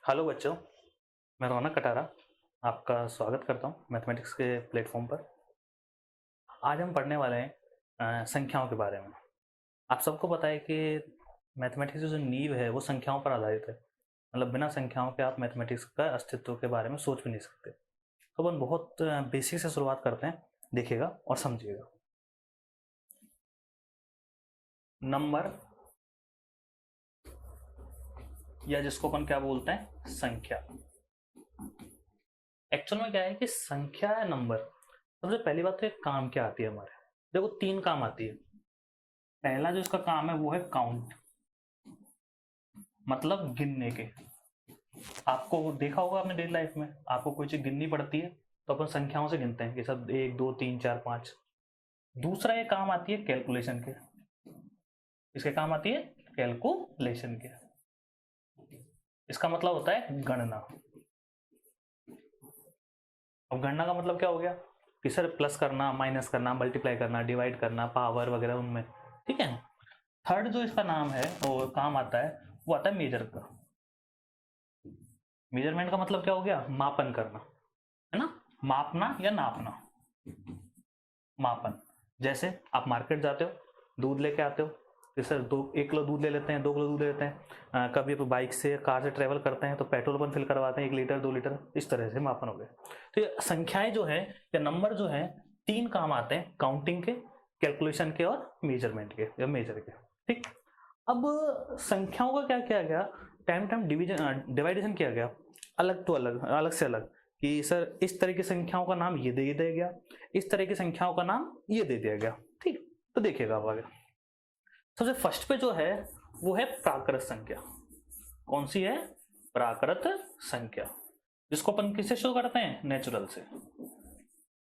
Hello बच्चों, मैं रौनक कटारा आपका स्वागत करता हूँ मैथमेटिक्स के प्लेटफॉर्म पर। आज हम पढ़ने वाले हैं संख्याओं के बारे में। आप सबको पता है कि मैथमेटिक्स की जो नींव है वो संख्याओं पर आधारित है। मतलब बिना संख्याओं के आप मैथमेटिक्स का अस्तित्व के बारे में सोच भी नहीं सकते। तो अपन बहुत बेसिक से शुरुआत करते हैं, देखिएगा और समझिएगा। नंबर या जिसको अपन क्या बोलते हैं, संख्या। एक्चुअल में क्या है कि संख्या या नंबर, सबसे पहली बात तो एक काम क्या आती है हमारे। देखो, तीन काम आती है। पहला जो इसका काम है वो है काउंट, मतलब गिनने के। आपको देखा होगा अपने डेली लाइफ में, आपको कोई चीज गिननी पड़ती है तो अपन संख्याओं से गिनते हैं कि सब 1 2 3 4 5। दूसरा ये काम आती है कैलकुलेशन के। इसके काम आती है कैलकुलेशन के। इसका मतलब होता है गणना। अब गणना का मतलब क्या हो गया कि सर प्लस करना, माइनस करना, मल्टीप्लाई करना, डिवाइड करना, पावर वगैरह उनमें, ठीक है। थर्ड जो इसका नाम है और काम आता है वो आता है मेजर का। मेजरमेंट का मतलब क्या हो गया, मापन करना, है ना। मापना या नापना, मापन। जैसे आप मार्केट जाते हो, दूध लेके आते हो, जैसे 1 किलो दूध ले लेते हैं, 2 किलो दूध ले लेते हैं। कभी आप बाइक से कार से ट्रेवल करते हैं तो पेट्रोल अपन फिल करवाते हैं, 1 लीटर 2 लीटर, इस तरह से मापन हो गया। तो ये संख्याएं जो है या नंबर जो है, तीन काम आते हैं, काउंटिंग के, कैलकुलेशन के और मेजरमेंट के या मेजर के। ठीक। अब संख्याओं का क्या किया गया, टाइम टाइम डिवाइडेशन किया गया, अलग तो अलग, अलग से अलग, कि सर इस तरह की संख्याओं का नाम ये दे दिया गया, इस तरह की संख्याओं का नाम ये दे दिया गया। ठीक। तो देखिएगा अब आगे। सबसे फर्स्ट पे जो है वो है प्राकृत संख्या। कौन सी है, प्राकृत संख्या, जिसको अपन किससे शो करते हैं, नेचुरल से।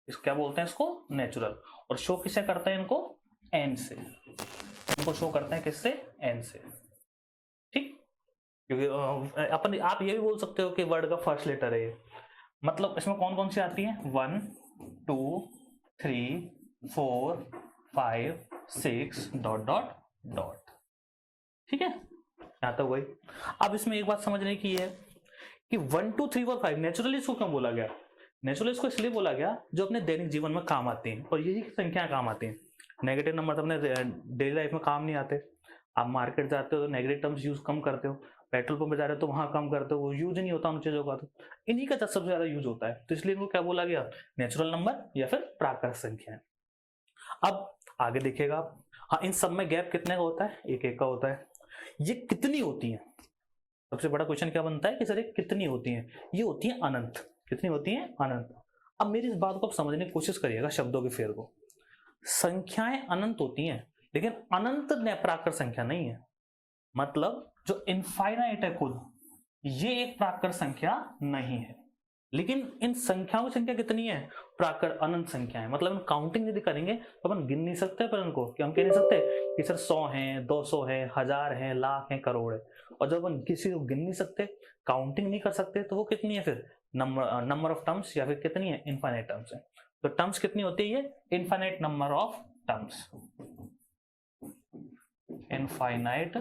इसको क्या बोलते हैं, इसको नेचुरल। और शो किससे करते हैं, इनको एन से। इनको शो करते हैं किससे, एन से। ठीक। क्योंकि अपन, आप ये भी बोल सकते हो कि वर्ड का फर्स्ट लेटर है ये। मतलब इसमें कौन कौन सी आती है, 1 2 3 4 5 6 डॉट डॉट डॉट। ठीक है, यहां तक वही। अब इसमें एक बात समझने की है कि 1 2 3 4 5 नेचुरली इसको क्यों बोला गया। नेचुरली इसको इसलिए बोला गया जो अपने दैनिक जीवन में काम आती हैं, और यही संख्या काम आती हैं। नेगेटिव नंबर अपने डेली लाइफ में काम नहीं आते। आप मार्केट जाते हो तो नेगेटिव टर्म्स यूज कम करते हो, पेट्रोल पंप पे जा रहे हो तो वहां कम करते हो, वो यूज नहीं होता उन चीजों का। तो इन्हीं का सबसे ज्यादा यूज होता है, तो इसलिए इनको क्या बोला गया, नेचुरल नंबर या फिर प्राकृत संख्या। अब आगे देखिएगा आप। हाँ, इन सब में गैप कितने का होता है, एक एक का होता है। ये कितनी होती है, सबसे बड़ा क्वेश्चन क्या बनता है कि सर ये कितनी होती है। ये होती है अनंत। कितनी होती है, अनंत। अब मेरी इस बात को आप समझने की कोशिश करिएगा, शब्दों के फेर को। संख्याएं अनंत होती हैं, लेकिन अनंत प्राकृत संख्या नहीं है। मतलब जो इनफाइनाइट है खुद, ये एक प्राकृत संख्या नहीं है। लेकिन इन संख्याओं की संख्या कितनी है, प्राकृत अनंत संख्या है। मतलब हम काउंटिंग यदि करेंगे तो अपन गिन नहीं सकते पर इनको, कि हम कह नहीं सकते कि सर 100 है, 200 है, 1000 है, लाख है, करोड़ है। और जब अपन किसी को गिन नहीं सकते, काउंटिंग नहीं कर सकते, तो वो कितनी है फिर, नंबर ऑफ टर्म्स, या फिर कितनी है, इनफाइनाइट टर्म्स है। तो टर्म्स कितनी होती है, infinite number of terms, infinite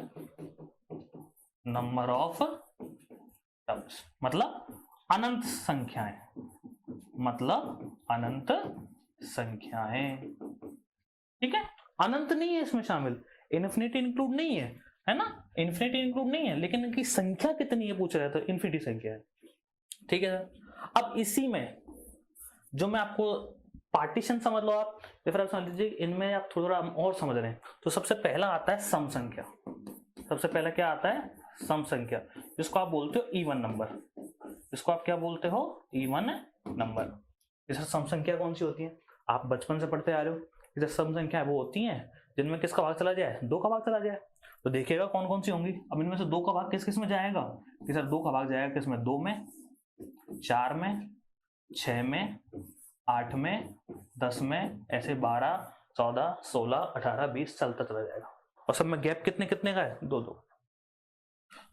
number of terms, मतलब अनंत संख्याएं, मतलब अनंत संख्याएं। ठीक है, अनंत नहीं है इसमें शामिल, इन्फिनिटी इंक्लूड नहीं है ना, इन्फिनिटी इंक्लूड नहीं है, लेकिन इनकी संख्या कितनी है पूछ रहा है, तो इन्फिनिटी संख्या है। ठीक है सर। अब इसी में जो मैं आपको पार्टीशन समझ लो आप, या फिर आप समझ लीजिए इनमें आप थोड़ा और समझ रहे हैं, तो सबसे पहला आता है सम संख्या। सबसे पहला क्या आता है, सम संख्या, जिसको आप बोलते हो इवन नंबर। इसको आप क्या बोलते हो, इवन नंबर। जैसे सम संख्या कौन सी होती है, आप बचपन से पढ़ते आ रहे हो। जैसे सम संख्या वो होती हैं जिनमें किसका भाग चला जाए, 2 का भाग चला जाए। तो देखिएगा कौन कौन सी होंगी। अब इनमें से 2 का भाग किस किस में जाएगा, कि सर 2 का भाग जाएगा किसमें, 2 में, 4 में, 6 में, 8 में, 10 में, ऐसे 12 14 16 18 20 चलता चला जाएगा। और सब में गैप कितने कितने का है, 2 2।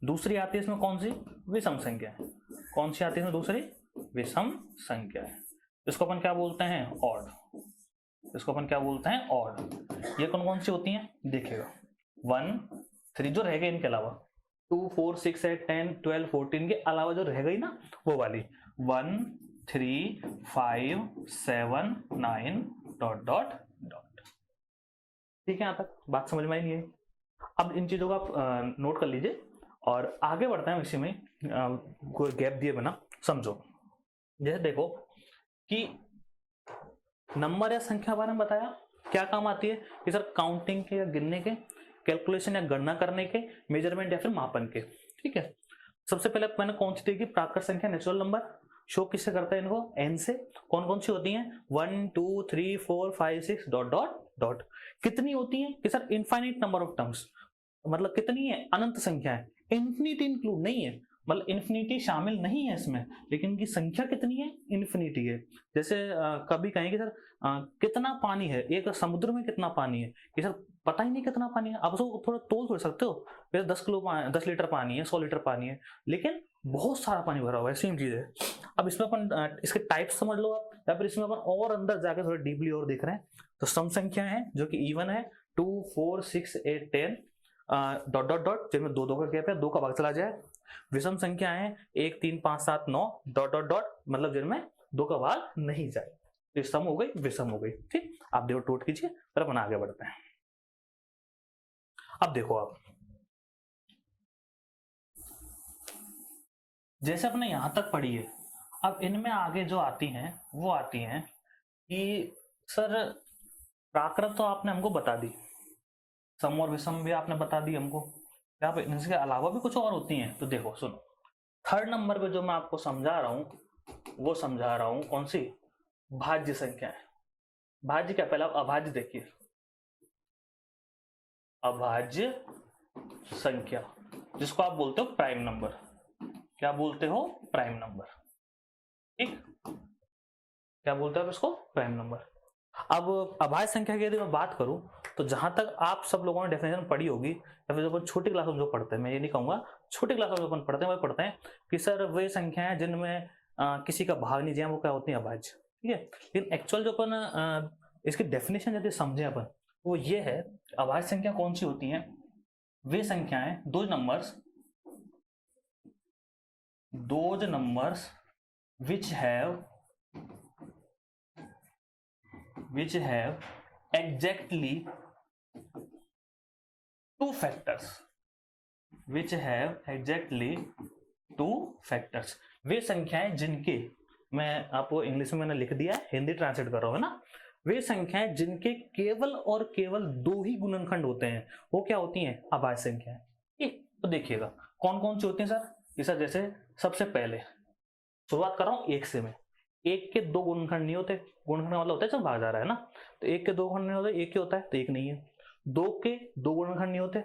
दूसरी आती है इसमें कौन सी, विषम संख्या है। कौन सी आती है इसमें दूसरी, विषम संख्या है। इसको अपन क्या बोलते हैं, ऑड। इसको अपन क्या बोलते हैं, ऑड। ये कौन कौन सी होती हैं, देखिएगा 1 3 जो रहेगा इनके अलावा, 2 4 6 8 10 12 14 के अलावा जो रह गई ना वो वाली 1 3 5 7 9 डॉट डॉट डॉट। ठीक है, यहां तक बात समझ में आई नहीं है? अब इन चीजों को आप नोट कर लीजिए और आगे बढ़ते हैं इसी में, कोई गैप दिए बिना समझो। जैसे देखो कि नंबर या संख्या बारे में बताया क्या काम आती है कि सर काउंटिंग के या गिनने के, कैलकुलेशन या गणना करने के, मेजरमेंट या फिर मापन के। ठीक है, सबसे पहले मैंने कौन सी देखी, प्राकृत संख्या नेचुरल नंबर। शो किससे करता है इनको, एन से। कौन कौन सी होती हैं, 1 2 3 4 5 6 डॉट डॉट डॉट। कितनी होती है कि sir infinite number of terms, मतलब कितनी है, अनंत संख्या है। इन्फिनिटी इंक्लूड नहीं है, मतलब इन्फिनिटी शामिल नहीं है इसमें, लेकिन इनकी संख्या कितनी है, इन्फिनिटी है। जैसे कभी कहेंगे सर कितना पानी है, एक समुद्र में कितना पानी है, कि सर पता ही नहीं कितना पानी है। आप उसको थोड़ा तोल थोड़ सकते हो, जैसे 10 लीटर पानी है, 100 लीटर पानी है, लेकिन बहुत सारा पानी भरा हुआ है, सेम चीज है। अब इसमें अपन इसके टाइप समझ लो आप, या फिर इसमें अपन और अंदर जाके थोड़ा डीपली और देख रहे हैं तो सम संख्या है जो कि इवन है 2 4 6 8 10 डॉट डॉट डॉट, जिनमें दो दो का गैप है, 2 का भाग चला जाए। विषम संख्या है 1 3 5 7 9 डॉट डॉट डॉट, मतलब जिनमें 2 का भाग नहीं जाए। तो सम हो गई, विषम हो गई। ठीक, आप देखो टोट कीजिए, फिर अपन आगे बढ़ते हैं। अब देखो आप, जैसे अपने यहां तक पढ़ी है, अब इनमें आगे जो आती हैं वो आती हैं कि सर प्राकृत तो आपने हमको बता दी, सम और विषम भी आपने बता दी हमको, क्या इनके अलावा भी कुछ और होती हैं? तो देखो सुनो, थर्ड नंबर पे जो मैं आपको समझा रहा हूं वो समझा रहा हूं कौन सी, भाज्य संख्या है। भाज्य क्या, पहला अभाज्य देखिए, अभाज्य संख्या जिसको आप बोलते हो प्राइम नंबर। क्या बोलते हो, प्राइम नंबर। ठीक, क्या बोलते हो आप इसको, प्राइम नंबर। अब अभाज्य संख्या की यदि मैं बात करूं तो जहां तक आप सब लोगों ने डेफिनेशन पढ़ी होगी, या फिर जो अपन छोटी क्लास में जो पढ़ते हैं, मैं ये नहीं कहूंगा, छोटी क्लास में जो अपन पढ़ते हैं वो पढ़ते हैं कि सर वे संख्याएं जिनमें किसी का भाग नहीं जाए वो क्या होती है, अभाज्य। ठीक है, लेकिन एक्चुअल जो अपन इसकी डेफिनेशन यदि समझे अपन, वो ये है, अभाज्य संख्या कौन सी होती है, वे संख्याएं दो numbers which have exactly two factors, वे संख्याएं जिनके, मैं आपको इंग्लिश में मैंने लिख दिया, हिंदी ट्रांसलेट कर रहा हूं ना, वे संख्याएं जिनके केवल और केवल 2 ही गुणनखंड होते हैं वो क्या होती हैं, अभाज्य संख्याएं। तो देखिएगा कौन कौन सी होती हैं सर, ये सर जैसे सबसे पहले शुरुआत कर रहा हूं 1 से मैं, 1 के 2 गुणनखंड नहीं होते, गुणनखंड मतलब होता है जब भाग जा रहा है ना, तो 1 के 2 गुणनखंड नहीं होते, 1 के होता है तो 1 नहीं है। 2 के 2 गुणनखंड नहीं होते,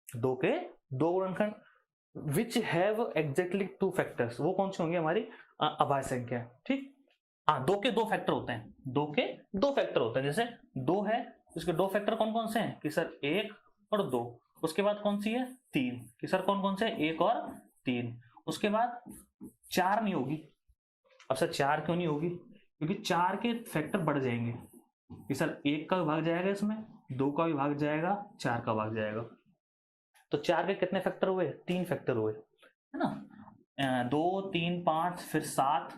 2 के 2 गुणनखंड विच हैव एग्जैक्टली 2 फैक्टर्स, वो कौन सी होंगी, हमारी अभाज्य संख्या। ठीक, हाँ 2 के 2 फैक्टर होते हैं, 2 के 2 फैक्टर होते हैं, जैसे 2 है उसके 2 फैक्टर कौन कौन से हैं कि सर 1 और 2, उसके बाद कौन सी है 3 कि सर कौन कौन से, 1 और 3, उसके बाद 4 नहीं होगी। अब सर 4 क्यों नहीं होगी, क्योंकि 4 के फैक्टर बढ़ जाएंगे कि सर 1 का भी भाग जाएगा इसमें, 2 का भी भाग जाएगा, 4 का भाग जाएगा, तो 4 के कितने फैक्टर हुए, 3 फैक्टर हुए, है ना। 2 3 5 फिर 7,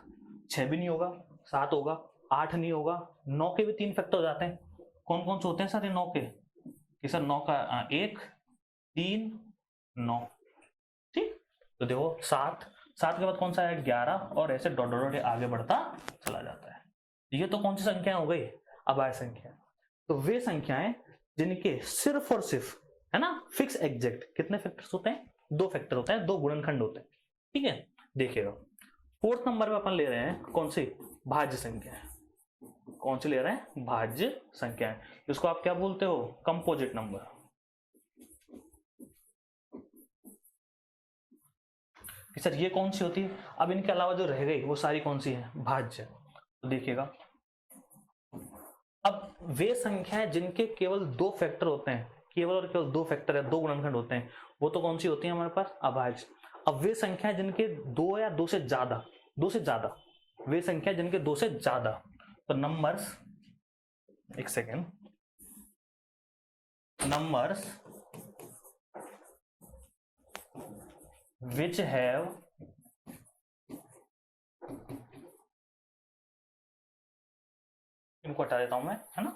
6 भी नहीं होगा, 7 होगा, 8 नहीं होगा, 9 के भी 3 फैक्टर हो जाते हैं। कौन कौन से होते हैं सर ये 9 के, कि सर 9 का 1 3 9। ठीक, तो देखो 7 के बाद कौन सा है 11, और ऐसे डॉट डॉट आगे बढ़ता चला जाता है। ये तो कौन सी संख्या हो गई, अभाज्य संख्या। तो वे संख्याएं जिनके सिर्फ और सिर्फ, है ना, फिक्स एग्जैक्ट कितने फैक्टर्स होते हैं, 2 फैक्टर होते हैं, 2 गुणनखंड होते हैं। ठीक है, देखिएगा 4th नंबर पे अपन ले रहे हैं कौन सी, भाज्य संख्या। कौन सी ले रहे हैं, भाज्य संख्या। इसको आप क्या बोलते हो, कंपोजिट नंबर। सर ये कौन सी होती है, अब इनके अलावा जो रह गई वो सारी कौन सी है, भाज्य। तो देखिएगा अब वे संख्याएं जिनके केवल 2 फैक्टर होते हैं, केवल और केवल 2 फैक्टर है, 2 गुणनखंड होते हैं, वो तो कौन सी होती है हमारे पास, अभाज्य। अब वे संख्याएं जिनके 2 या 2 से ज्यादा, वे संख्या जिनके 2 से ज्यादा, तो नंबर्स, एक सेकेंड, नंबर्स which have इनको हटा देता हूं मैं, है ना,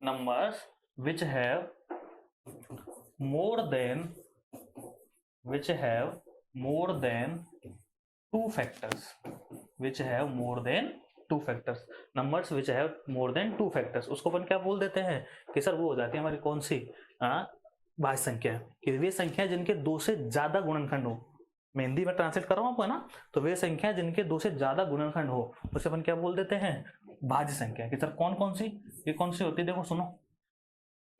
numbers which have more than two factors, which have more than two factors, numbers which have more than two factors, उसको अपन क्या बोल देते हैं कि सर वो हो जाती है हमारी कौन सी भाज्य संख्या, कि वे संख्या जिनके दो से ज्यादा गुणनखंड हो। मैं हिंदी में ट्रांसलेट कर रहा हूं आपको, ना, तो वे संख्या जिनके दो से ज्यादा गुणनखंड हो उसे अपन क्या बोल देते हैं, भाज्य संख्या। कि सर कौन कौन सी, ये कौन सी होती है, देखो सुनो,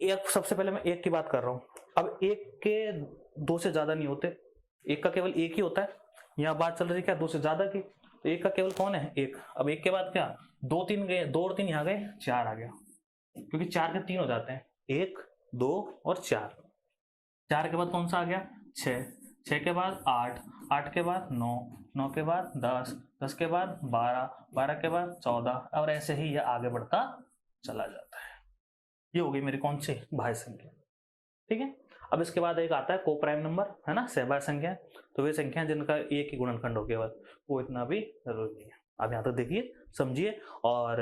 एक, सबसे पहले मैं एक की बात कर रहा हूं। अब एक के दो से ज्यादा नहीं होते, एक का केवल एक ही होता है। यहाँ बात चल रही है क्या, दो से ज्यादा की, तो एक का केवल कौन है, एक। अब एक के बाद क्या, दो तीन गए, दो और तीन यहाँ गए, चार आ गया, क्योंकि चार के तीन हो जाते हैं, एक, दो और चार। चार के बाद कौन सा आ गया, छह, छह के बाद आठ, आठ के बाद नौ, नौ के बाद दस, दस के बाद बारह, बारह के बाद चौदह, और ऐसे ही यह आगे बढ़ता चला जाता है। ये हो गई मेरी कौन सी, भाज्य संख्या। ठीक है, अब इसके बाद एक आता है को प्राइम नंबर, है ना, सहभाज्य संख्या। तो वे संख्या जिनका एक ही गुणनखंड हो केवल, वो इतना भी जरूरी नहीं है। अब यहाँ तक देखिए, समझिए, और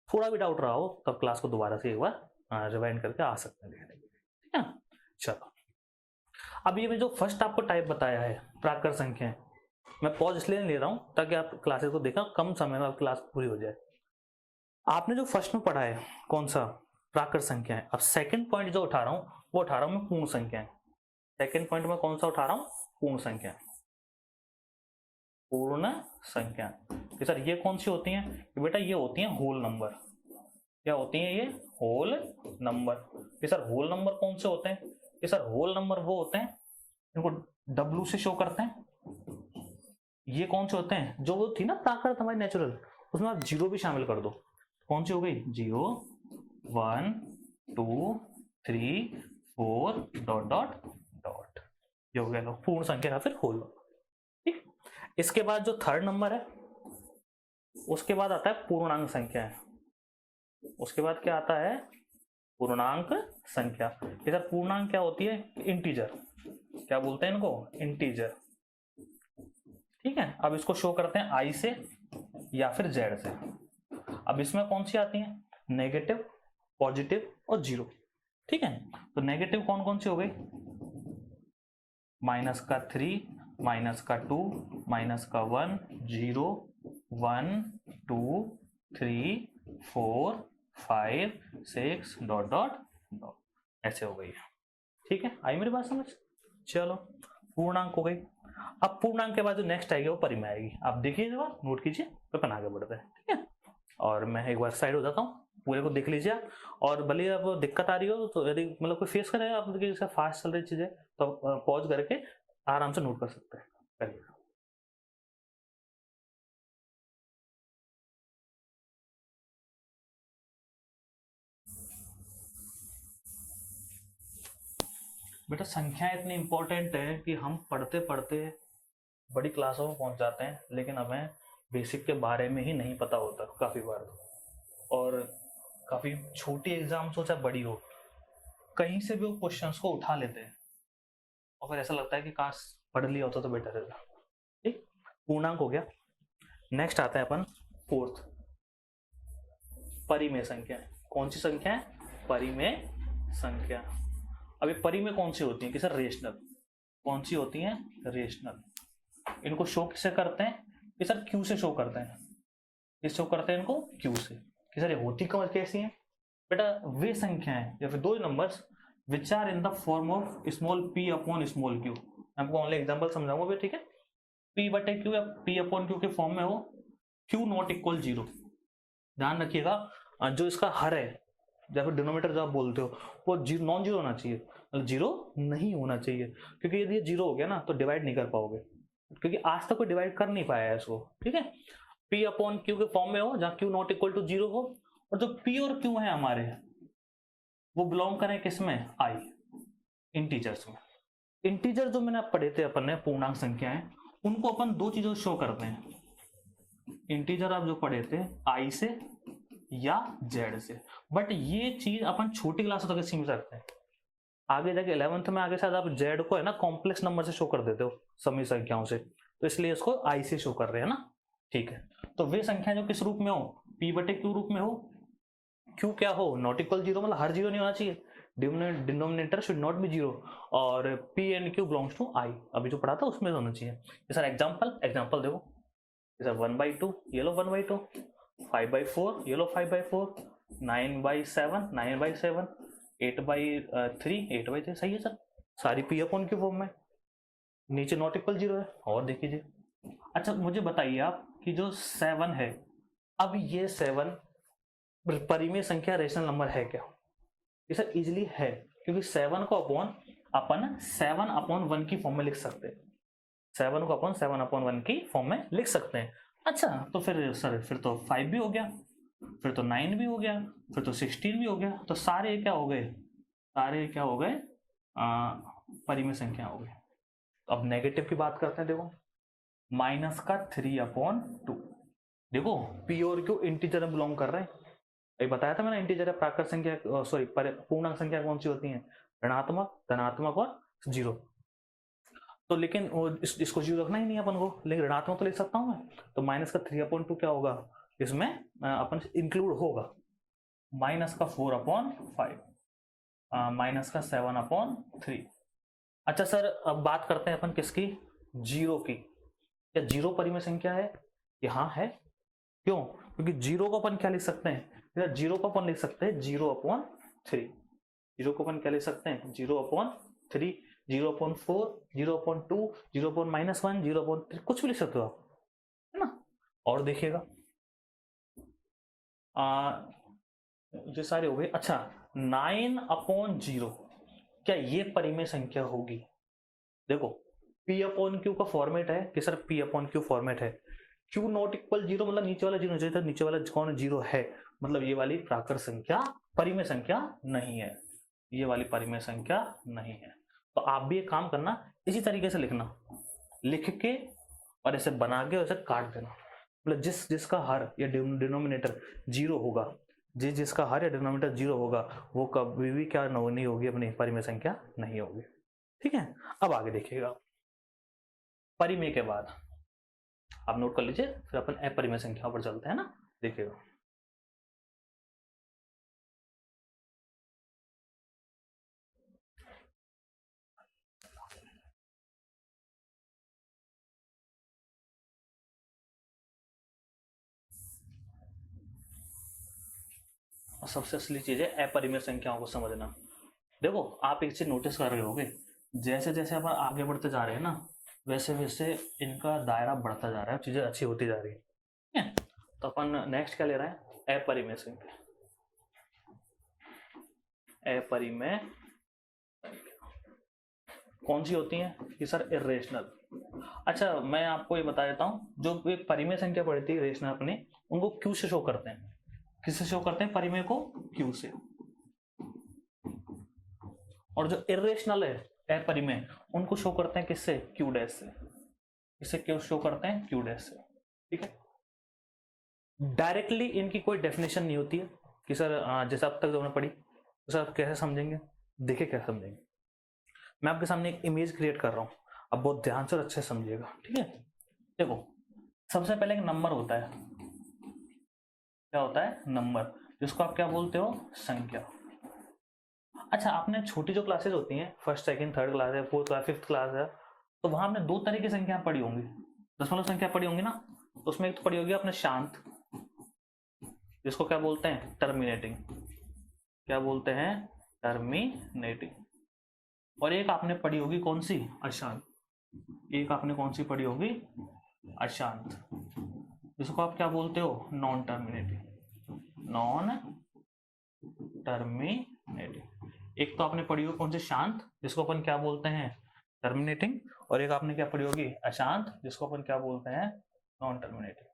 थोड़ा भी डाउट रहा हो तब क्लास को दोबारा से एक बार रिवाइंड करके आ सकते हैं, ठीक है। चलो, अब ये मैं जो फर्स्ट आपको टाइप बताया है प्राकृत संख्या, मैं पॉज इसलिए नहीं ले रहा हूँ ताकि आप क्लासेस को देखा, कम समय में क्लास पूरी हो जाए। आपने जो फर्स्ट में पढ़ा है कौन सा, प्राकृत संख्या है। अब सेकंड पॉइंट जो उठा रहा हूँ वो उठा रहा हूँ मैं पूर्ण संख्या। सेकंड पॉइंट में कौन सा उठा रहा हूँ, पूर्ण संख्या, पूर्ण संख्या। कि सर ये कौन सी होती हैं, कि बेटा ये होती हैं होल नंबर। क्या होती हैं ये, होल नंबर। कि सर होल नंबर कौन से होते हैं, कि सर होल नंबर वो होते हैं इनको W से शो करते हैं। ये कौन से होते हैं, जो वो थी ना प्राकृत हमारी नेचुरल, उसमें आप जीरो भी शामिल कर दो, कौन सी हो गई, zero, one, two, three, four, dot dot dot, ये हो गया पूर्ण संख्या या फिर होल नंबर। ठीक, इसके बाद जो थर्ड नंबर है, उसके बाद आता है पूर्णांक संख्या है। उसके बाद क्या आता है, पूर्णांक संख्या। इधर पूर्णांक क्या होती है, इंटीजर, क्या बोलते हैं इनको, इंटीजर। ठीक है, अब इसको शो करते हैं आई से या फिर जेड से। अब इसमें कौन सी आती है, नेगेटिव, पॉजिटिव और जीरो। ठीक है, तो नेगेटिव कौन कौन सी हो गई, माइनस का 3, माइनस का 2, माइनस का 1, 0, 1, 2, 3, 4, 5, 6, डॉट डॉट डॉट, ऐसे हो गई है। ठीक है, आई मेरी बात समझ। चलो, पूर्णांक हो गई। अब पूर्णांक के बाद जो नेक्स्ट आएगी वो परिमेय आएगी। आप देखिए जरा, नोट कीजिए, तो अपन आगे बढ़ते हैं। ठीक है, और मैं एक बार साइड हो जाता हूँ, पूरे को देख लीजिए आप। और भले आपको दिक्कत आ रही हो, तो यदि मतलब कोई फेस करेगा आप जैसे फास्ट चल रही चीजें, तो पॉज करके आराम से नोट कर सकते हैं। करिए। बेटा संख्या इतनी इंपॉर्टेंट है कि हम पढ़ते पढ़ते बड़ी क्लासों में पहुंच जाते हैं, लेकिन हमें बेसिक के बारे में ही नहीं पता होता काफी बार। और काफी छोटी एग्जाम्स हो चाहे बड़ी हो, कहीं से भी वो क्वेश्चंस को उठा लेते हैं और फिर ऐसा लगता है कि काश पढ़ लिया होता तो बेटर रहता। ठीक, पूर्णांक हो गया। नेक्स्ट आता है अपन फोर्थ, परिमेय संख्या। कौन सी संख्या है, परिमेय संख्या। अभी परिमेय कौन सी होती है, कि सर रेशनल। कौन सी होती है, रेशनल। इनको शो किससे करते हैं, कि सर क्यू से शो करते हैं। किस शो करते हैं इनको, क्यू से। कि सर ये होती कौन कैसी है, बेटा वे संख्याएं या फिर दो numbers which are in the form of small p upon small q। आपको ओनली एग्जांपल समझाऊंगा भी, ठीक है। p बटे q या p अपॉन q के फॉर्म में हो, q नॉट इक्वल 0। ध्यान रखिएगा, जो इसका हर है या फिर डिनोमिनेटर जो आप बोलते हो वो नॉन जीरो होना चाहिए, मतलब जीरो नहीं होना चाहिए। क्योंकि यदि ये जीरो हो गया ना तो डिवाइड नहीं कर पाओगे, क्योंकि आज तक कोई डिवाइड कर नहीं पाया है इसको। ठीक है, p अपॉन q के फॉर्म में हो जहां q नॉट इक्वल टू 0 हो, और जो p और q है हमारे वो बिलोंग करें किसमें, i, इंटीजर्स में। इंटीजर जो मैंने पढ़े थे अपन ने, पूर्णांक संख्याएं, उनको अपन दो चीजों से शो करते हैं। इंटीजर आप जो पढ़े थे i से या z से, बट ये चीज अपन छोटी क्लासों तक सीमित रखते हैं। आगे जाके 11th में आगे शायद आप जेड को है ना कॉम्प्लेक्स नंबर से शो कर देते हो, समी संख्याओं से, तो इसलिए इसको आई से शो कर रहे हैं ना। ठीक है, तो वे संख्या जो किस रूप में हो, p बटे क्यू रूप में हो। क्यू क्या हो, नॉट इक्वल जीरो, मतलब हर जीरो नहीं होना चाहिए, denominator should not be zero, और p and q belongs to i, अभी जो पढ़ा था उसमें होना चाहिए। सर एग्जांपल देखो, सर 1/2 ये लो 1/2, 5/4 ये लो 5/4, 9/7 9/7, 8/3 8/3, सही है सर, सारी p अपॉन क्यू फॉर्म में, नीचे नॉट इक्वल जीरो है। और देख लीजिए, अच्छा मुझे बताइए आप कि जो 7 है, अब ये 7 परिमेय संख्या रेशनल नंबर है क्या? ये सर इजिली है, क्योंकि 7 को अपन 7/1 की फॉर्म में लिख सकते हैं, 7 को अपन 7/1 की फॉर्म में लिख सकते हैं। अच्छा तो फिर सर फिर तो 5 भी हो गया, फिर तो 9 भी हो गया, फिर तो 16 भी हो गया, तो सारे क्या हो गए, सारे क्या हो गए, परिमेय संख्या हो गए। अब नेगेटिव की बात करते हैं, देखो माइनस का 3/2, देखो पी और क्यू इंटीजर में बिलोंग कर रहे हैं, ये बताया था मैंने, इंटीजर है प्राकृत संख्या, सॉरी पूर्णांक संख्या कौन सी होती है, ऋणात्मक, धनात्मक और जीरो। तो लेकिन इसको जीरो रखना ही नहीं अपन को, लेकिन ऋणात्मक तो लिख सकता हूं मैं, तो माइनस का 3/2 क्या होगा, इसमें अपन इंक्लूड होगा, माइनस का 4/5, माइनस का 7/3। अच्छा सर अब बात करते हैं अपन किसकी, जीरो की। क्या जीरो परिमेय संख्या है? यहाँ है, क्यों? क्योंकि जीरो को अपन क्या लिख सकते हैं, जीरो को अपन लिख सकते हैं 0/3, जीरो को अपन क्या लिख सकते हैं 0/3, 0/4, 0/2, 0/-1, 0/3, कुछ भी लिख सकते हो आप, है ना। और देखिएगा ये सारे हो गए। अच्छा 9/0 क्या ये परिमेय संख्या होगी? देखो p/q का फॉर्मेट है कि सर p/q फॉर्मेट है, q नॉट इक्वल जीरो, मतलब नीचे वाला जीरो चाहिए था, नीचे वाला कौन जीरो है, मतलब ये वाली प्राकृत संख्या परिमेय संख्या नहीं है, ये वाली परिमेय संख्या नहीं है। तो आप भी एक काम करना, इसी तरीके से लिखना, लिख के और ऐसे बना के ऐसे काट देना, मतलब जिसका हर या डिनोमिनेटर जीरो होगा, जिसका हर या डिनोमिनेटर जीरो होगा, वो कभी भी क्या नहीं होगी, अपनी परिमेय संख्या नहीं होगी। ठीक है, अब आगे देखिएगा, परिमेय के बाद आप नोट कर लीजिए, फिर अपन अपरिमेय संख्याओं पर चलते हैं ना। देखिएगा सबसे असली चीज है अपरिमेय संख्याओं को समझना। देखो आप एक चीज नोटिस कर रहे होगे, जैसे जैसे अपन आगे बढ़ते जा रहे हैं ना, वैसे वैसे इनका दायरा बढ़ता जा रहा है, चीजें अच्छी होती जा रही है। तो अपन नेक्स्ट क्या ले रहे हैं, अपरिमेय संख्या, अपरिमेय कौन सी होती है कि सर इरेशनल। अच्छा मैं आपको ये बता देता हूँ, जो एक परिमेय संख्या पढ़ती है रेशनल अपने, उनको क्यू से शो करते हैं, किससे शो करते हैं परिमेय को, क्यू से। और जो इरेशनल है अपरिमेय, उनको शो करते हैं किससे, क्यू डैश से, इसे क्यों शो करते हैं, क्यू डैश से। ठीक है, डायरेक्टली इनकी कोई डेफिनेशन नहीं होती है कि सर जैसे अब तक जो हमने पढ़ी, तो सर आप कैसे समझेंगे, देखिए कैसे समझेंगे। मैं आपके सामने एक इमेज क्रिएट कर रहा हूं, अब बहुत ध्यान से और अच्छे से समझिएगा। ठीक है, देखो सबसे पहले एक नंबर होता है, क्या होता है, नंबर, जिसको आप क्या बोलते हो, संख्या। अच्छा आपने छोटी जो क्लासेस होती हैं, फर्स्ट सेकंड थर्ड क्लास है, फोर्थ क्लास, फिफ्थ क्लास है, तो वहां आपने दो तरह की संख्या पढ़ी होंगी, दशमलव संख्या पढ़ी होंगी ना, तो उसमें एक तो पढ़ी होगी आपने शांत, जिसको क्या बोलते हैं, टर्मिनेटिंग, क्या बोलते हैं, टर्मिनेटिंग। और एक आपने पढ़ी होगी कौन सी, अशांत, एक आपने कौन सी पढ़ी होगी, अशांत, जिसको आप क्या बोलते हो, नॉन टर्मिनेटिंग, नॉन टर्मिनेटिंग। एक तो आपने पढ़ी होगी कौन सी, शांत, जिसको अपन क्या बोलते हैं, टर्मिनेटिंग, और एक आपने क्या पढ़ी होगी, अशांत, जिसको अपन क्या बोलते हैं, नॉन टर्मिनेटिंग।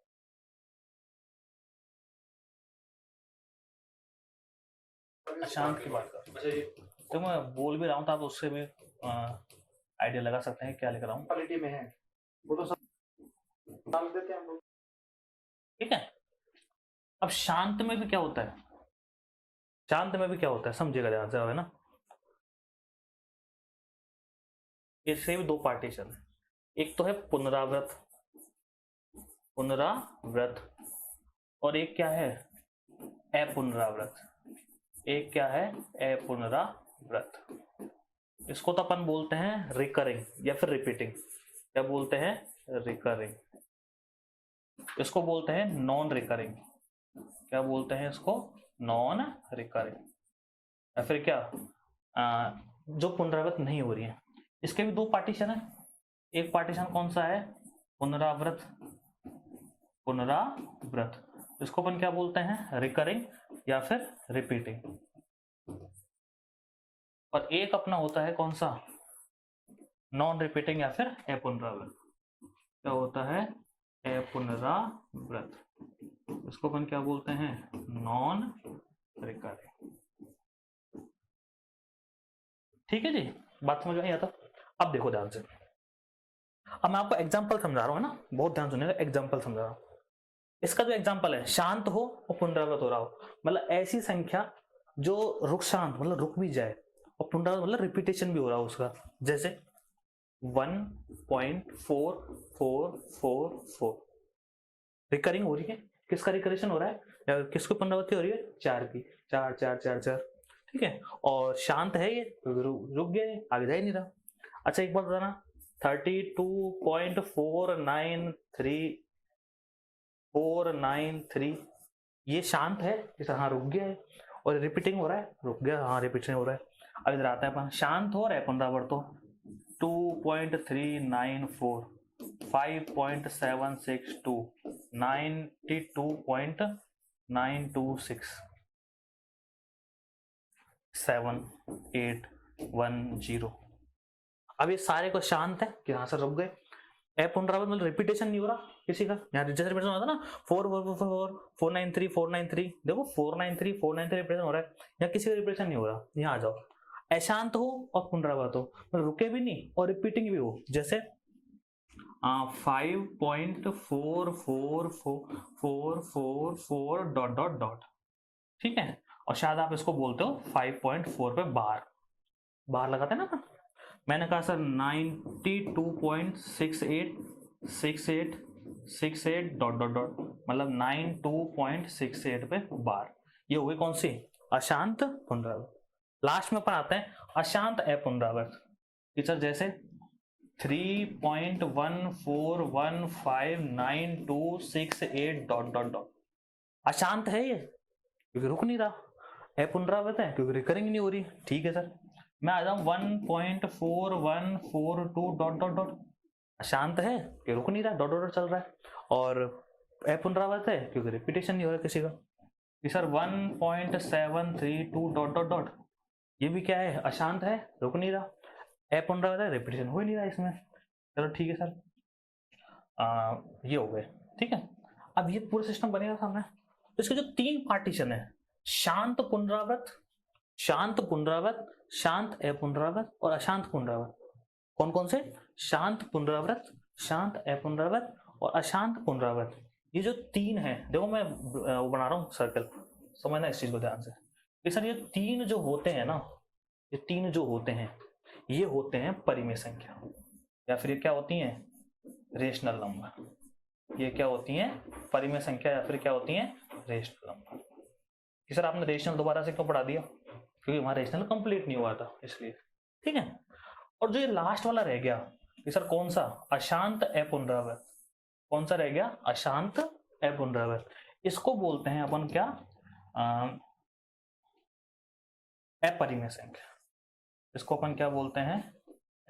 अशांत की बात कर, तो मैं बोल भी रहा हूँ तो आप उससे भी आइडिया लगा सकते हैं क्या लिख रहा हूँ, क्वालिटी में है वो तो सब डाल देते हैं हम लोग। ठीक है, अब शांत में भी क्या होता है, शांत में भी क्या होता है, समझिएगा ध्यान से, है ना। इससे भी दो पार्टीशन है, एक तो है पुनरावृत, पुनरावृत, और एक क्या है, अपुनरावृत। एक क्या है, अपुनरावृत। इसको तो अपन बोलते हैं रिकरिंग या फिर रिपीटिंग। क्या बोलते हैं, रिकरिंग। इसको बोलते हैं नॉन रिकरिंग। क्या बोलते हैं इसको, नॉन रिकरिंग। या फिर क्या, जो पुनरावृत नहीं हो रही है। इसके भी दो पार्टीशन है, एक पार्टीशन कौन सा है, पुनरावृत, पुनरावृत। इसको अपन क्या बोलते हैं, रिकरिंग या फिर रिपीटिंग। और एक अपना होता है कौन सा, नॉन रिपीटिंग या फिर अपुनरावृत। क्या होता है, अपुनरावृत। इसको अपन क्या बोलते हैं, नॉन रिकरिंग। ठीक है जी, बात समझ में नहीं आता। अब देखो ध्यान से, अब मैं आपको एग्जांपल समझा रहा हूँ ना, बहुत ध्यान सुनिएगा, एग्जांपल समझा रहा हूँ। इसका जो एग्जांपल है, शांत हो और पुनरावृत हो रहा हो, मतलब ऐसी संख्या जो रुक, शांत मतलब रुक भी जाए, और पुनरावृत मतलब रिपीटेशन भी हो रहा हो उसका। जैसे 1.4444 रिकरिंग हो रही है। किसका रिकरेशन हो रहा है, या किसको पुनरावृत्ति हो रही है, 4 की, 4 4 4 4। ठीक है, और शांत है ये, रुक गया है, आगे जा ही नहीं रहा। अच्छा एक बात बताना, 32.493 ये शांत है, इसे हाँ रुक गया है, और रिपीटिंग हो रहा है, रुक गया, हाँ रिपीटिंग हो रहा है। अब इधर आता है अपन, शांत हो रहा है पुनरावृत्त हो, 2.394, 5.762, 92.926, 7810। अब ये सारे को शांत है कि हाँ सर रुक गए। अपुनरावृत मतलब रिपीटेशन नहीं हो रहा किसी का, यहाँ जैसे रिपीटेशन होता ना 444 493 देखो 493 493 रिपीटेशन हो रहा है, यहाँ किसी का रिपीटेशन नहीं हो रहा। यहाँ आ जाओ, अशांत हो और पुनरावृत हो, मतलब रुके भी नहीं और रिपीटिंग भी हो। जैसे 5.444444 डॉट डॉट डॉट। ठीक है, और शायद आप इसको बोलते हो 5.4 पे बार, बार लगाते हैं ना। मैंने कहा सर 92.686868 डॉट डॉट डॉट, मतलब 92.68 पे बार। ये हो गई कौन सी, अशांत पुनरावृत। लास्ट में अपन आते हैं अशांत अपुनरावृत। टीचर जैसे 3.14159268 डॉट डॉट डॉट। अशांत है ये क्योंकि रुक नहीं रहा, अपुनरावृत है क्योंकि रिकरिंग नहीं हो रही। ठीक है सर, मैं आ जाऊं 1.4142 डॉट डॉट डॉट। अशांत है कि रुक नहीं रहा, डॉट डॉट चल रहा है, और अपुनरावृत है क्योंकि रिपीटेशन नहीं हो रहा किसी का। सर 1.732 डॉट डॉट डॉट, ये भी क्या है, अशांत है, रुक नहीं रहा, अपुनरावृत है, रिपीटेशन हो ही नहीं रहा इसमें। चलो ठीक है सर, ये हो गए। ठीक है, अब ये पूरा सिस्टम बनेगा सामने। तो इसके जो 3 पार्टीशन है, शांत पुनरावृत, शांत पुनरावृत, शांत अपुनरावृत और अशांत पुनरावृत। कौन कौन से, शांत पुनरावृत, शांत अपुनरावृत और अशांत पुनरावृत। ये जो 3 है, देखो मैं वो बना रहा हूं सर्कल, समझना इस चीज को ध्यान से। सर ये 3 जो होते हैं ना, ये 3 जो होते हैं, ये होते हैं परिमेय संख्या, या फिर ये क्या होती हैं, रेशनल नंबर। ये क्या होती हैं, परिमेय संख्या, या फिर क्या होती हैं, रेशनल नंबर। सर आपने रेशनल दोबारा से क्यों पढ़ा दिया, क्योंकि हमारा रेशनल कंप्लीट नहीं हुआ था इसलिए। ठीक है, और जो ये लास्ट वाला रह गया, ये सर कौन सा, अशांत अपुनरावृत। कौन सा रह गया, अशांत अपुनरावृत। इसको बोलते हैं अपन क्या, अपरिमेय संख्या। इसको अपन क्या बोलते हैं,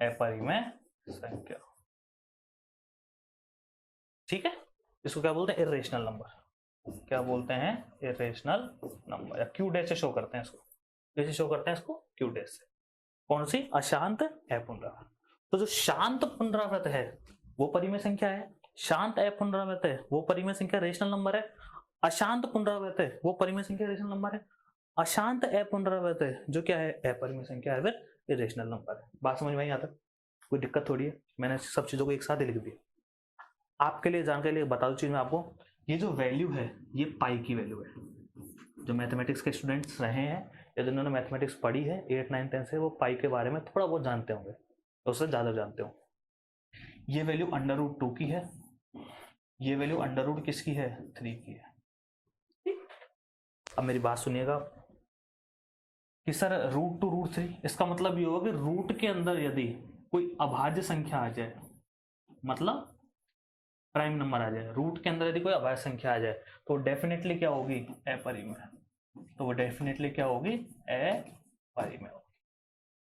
अपरिमेय संख्या। ठीक है, इसको क्या बोलते हैं, इरेशनल नंबर। क्या बोलते हैं, इरेशनल नंबर, या क्यू डैश से शो करते हैं इसको, कैसे शो करते हैं इसको, क्यू डैश से। कौन सी, अशांत अपुनरावृत। तो जो शांत पुनरावृत है वो परिमेय संख्या है, शांत अपुनरावृत है वो परिमेय संख्या रेशनल नंबर है, अशांत पुनरावृत है वो परिमेय संख्या रेशनल नंबर है, अशांत अपुनरावृत है जो क्या है, अपरिमेय संख्या है, फिर इरेशनल नंबर है। बात समझ में नहीं आता, कोई दिक्कत थोड़ी है, मैंने सब चीजों को एक साथ ही लिख दिया। आपके लिए जानकारी लिए बता दूं चीज में आपको, ये जो वैल्यू है ये पाई की वैल्यू है। जो मैथमेटिक्स के स्टूडेंट्स रहे हैं या जिन्होंने मैथमेटिक्स पढ़ी है 8 9 10 से, वो पाई के बारे में थोड़ा बहुत जानते होंगे। तो उससे ज़्यादा जानते हो। ये वैल्यू √2 की है, ये वैल्यू √ किसकी है, 3 की है। अब मेरी बात सुनिएगा कि सर √2 √3, इसका मतलब ये होगा कि रूट के अंदर यदि कोई अभाज्य संख्या आ जाए, मतलब प्राइम नंबर आ जाए, रूट के अंदर यदि कोई अभाज्य संख्या आ जाए तो डेफिनेटली क्या होगी, अपरिमेय। तो वो डेफिनेटली क्या होगी, अपरिमेय होगी।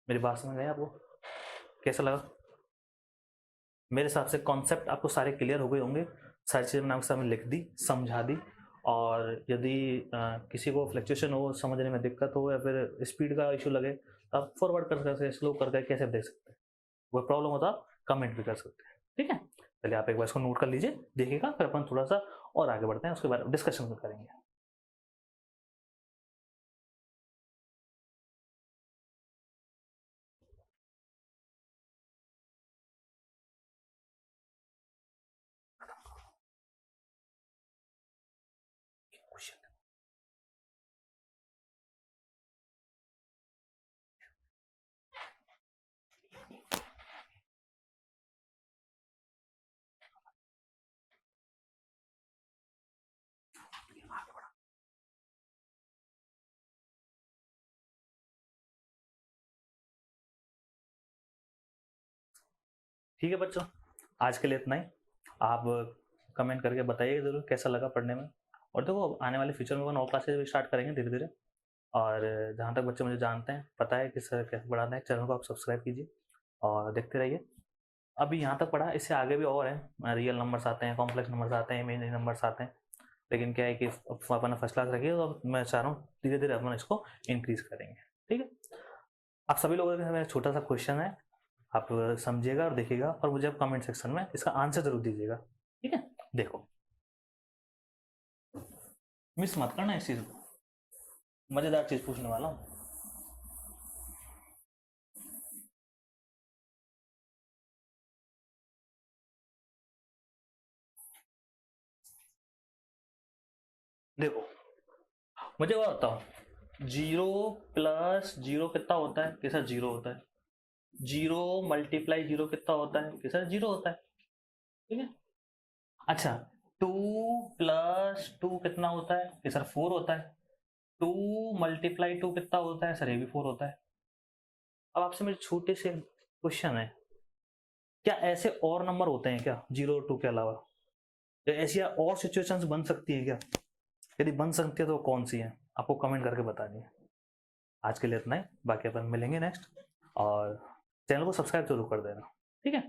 मेरी बात समझ आई आपको, कैसा लगा? मेरे हिसाब से कॉन्सेप्ट आपको सारे क्लियर हो गए होंगे, सारी चीज़ें मैंने आपके सामने लिख दी, समझा दी। और यदि किसी को फ्लक्चुएशन हो, समझने में दिक्कत हो या फिर स्पीड का इशू लगे तो आप फॉरवर्ड कर सकते हैं, स्लो करके कैसे देख सकते हैं। वो प्रॉब्लम हो तो आप कमेंट भी कर सकते हैं, ठीक है। चलिए आप एक बार इसको नोट कर लीजिए, देखिएगा, फिर अपन थोड़ा सा और आगे बढ़ते हैं, उसके बारे में डिस्कशन करेंगे। ठीक है बच्चों, आज के लिए इतना ही। आप कमेंट करके बताइए जरूर कैसा लगा पढ़ने में। और देखो आने वाले फ्यूचर में अपन और क्लासेज भी स्टार्ट करेंगे धीरे धीरे। और जहाँ तक बच्चे मुझे जानते हैं, पता है कि सर कैसे पढ़ाना है, चैनल को आप सब्सक्राइब कीजिए और देखते रहिए। अभी यहाँ तक पढ़ा, इससे आगे भी और हैं, रियल नंबर्स आते हैं, कॉम्प्लेक्स नंबर्स आते हैं, इमेजिनरी नंबर्स आते हैं। लेकिन क्या है कि अपन फर्स्ट क्लास रखिए, तो मैं चाह रहा हूँ धीरे धीरे अपन इसको इंक्रीज करेंगे, ठीक है। आप सभी लोगों के मेरा छोटा सा क्वेश्चन है, आप समझिएगा और देखिएगा, और मुझे आप कमेंट सेक्शन में इसका आंसर जरूर दीजिएगा, ठीक है। देखो, मिस मत करना इस चीज को, मजेदार चीज पूछने वाला हूँ। देखो मुझे वो बताओ, 0 + 0 कितना होता है, किसका 0 होता है। 0 × 0 कितना होता है, किसका 0 होता है, ठीक है। अच्छा, 2 + 2 कितना होता है, कि सर 4 होता है। 2 × 2 कितना होता है, सर ये भी 4 होता है। अब आपसे मेरे छोटे से क्वेश्चन है, क्या ऐसे और नंबर होते हैं क्या 0 और 2 के अलावा, या ऐसी और सिचुएशंस बन सकती है क्या? यदि बन सकती है तो कौन सी है, आपको कमेंट करके बता दिए। आज के लिए इतना ही, बाकी अपन मिलेंगे नेक्स्ट, और चैनल को सब्सक्राइब जरूर कर देना, ठीक है।